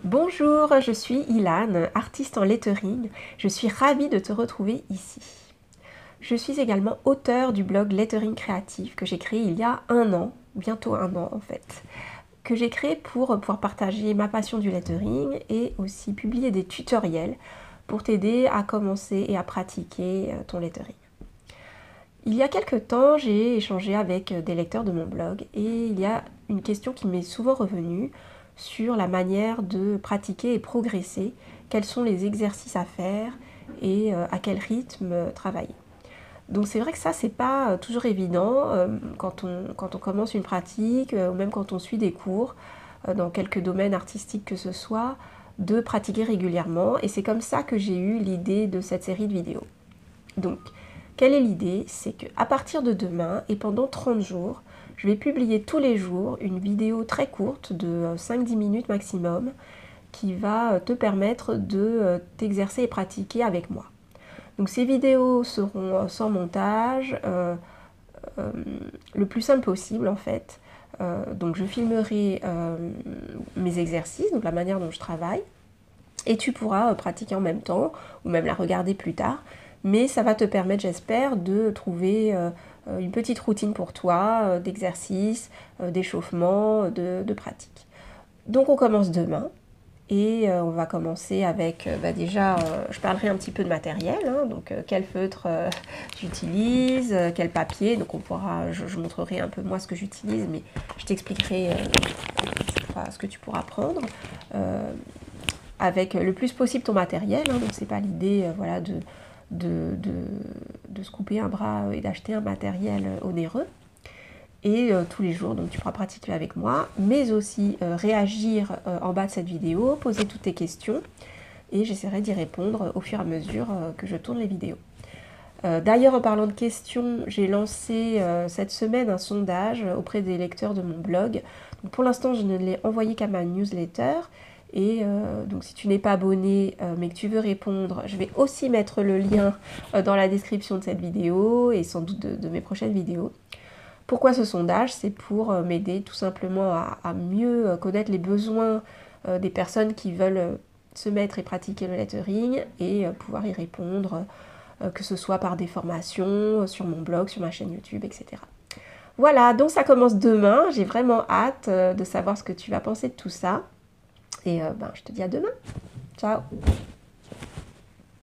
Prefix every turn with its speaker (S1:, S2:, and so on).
S1: Bonjour, je suis Ilan, artiste en lettering. Je suis ravie de te retrouver ici. Je suis également auteure du blog Lettering Créatif que j'ai créé il y a un an, bientôt un an en fait, que j'ai créé pour pouvoir partager ma passion du lettering et aussi publier des tutoriels pour t'aider à commencer et à pratiquer ton lettering. Il y a quelques temps, j'ai échangé avec des lecteurs de mon blog et il y a une question qui m'est souvent revenue sur la manière de pratiquer et progresser, quels sont les exercices à faire et à quel rythme travailler. Donc c'est vrai que ça, c'est pas toujours évident quand on commence une pratique ou même quand on suit des cours dans quelques domaines artistiques que ce soit, de pratiquer régulièrement. Et c'est comme ça que j'ai eu l'idée de cette série de vidéos. Donc, quelle est l'idée? C'est qu'à partir de demain et pendant 30 jours, je vais publier tous les jours une vidéo très courte de 5-10 minutes maximum qui va te permettre de t'exercer et pratiquer avec moi. Donc ces vidéos seront sans montage, le plus simple possible en fait. Donc je filmerai mes exercices, donc la manière dont je travaille, et tu pourras pratiquer en même temps ou même la regarder plus tard. Mais ça va te permettre, j'espère, de trouver une petite routine pour toi, d'exercice, d'échauffement, de pratique. Donc on commence demain et on va commencer avec, déjà, je parlerai un petit peu de matériel, hein, donc quel feutre j'utilise, quel papier, donc je montrerai un peu moi ce que j'utilise, mais je t'expliquerai ce que tu pourras prendre. Avec le plus possible ton matériel, hein, donc c'est pas l'idée voilà, de se couper un bras et d'acheter un matériel onéreux. Et tous les jours, donc tu pourras pratiquer avec moi, mais aussi réagir en bas de cette vidéo, poser toutes tes questions, et j'essaierai d'y répondre au fur et à mesure que je tourne les vidéos. D'ailleurs, en parlant de questions, j'ai lancé cette semaine un sondage auprès des lecteurs de mon blog. Donc, pour l'instant, je ne l'ai envoyé qu'à ma newsletter. Et donc si tu n'es pas abonné mais que tu veux répondre, je vais aussi mettre le lien dans la description de cette vidéo et sans doute de mes prochaines vidéos. Pourquoi ce sondage? C'est pour m'aider tout simplement à mieux connaître les besoins des personnes qui veulent se mettre et pratiquer le lettering et pouvoir y répondre, que ce soit par des formations, sur mon blog, sur ma chaîne YouTube, etc. Voilà, donc ça commence demain. J'ai vraiment hâte de savoir ce que tu vas penser de tout ça. Et je te dis à demain. Ciao!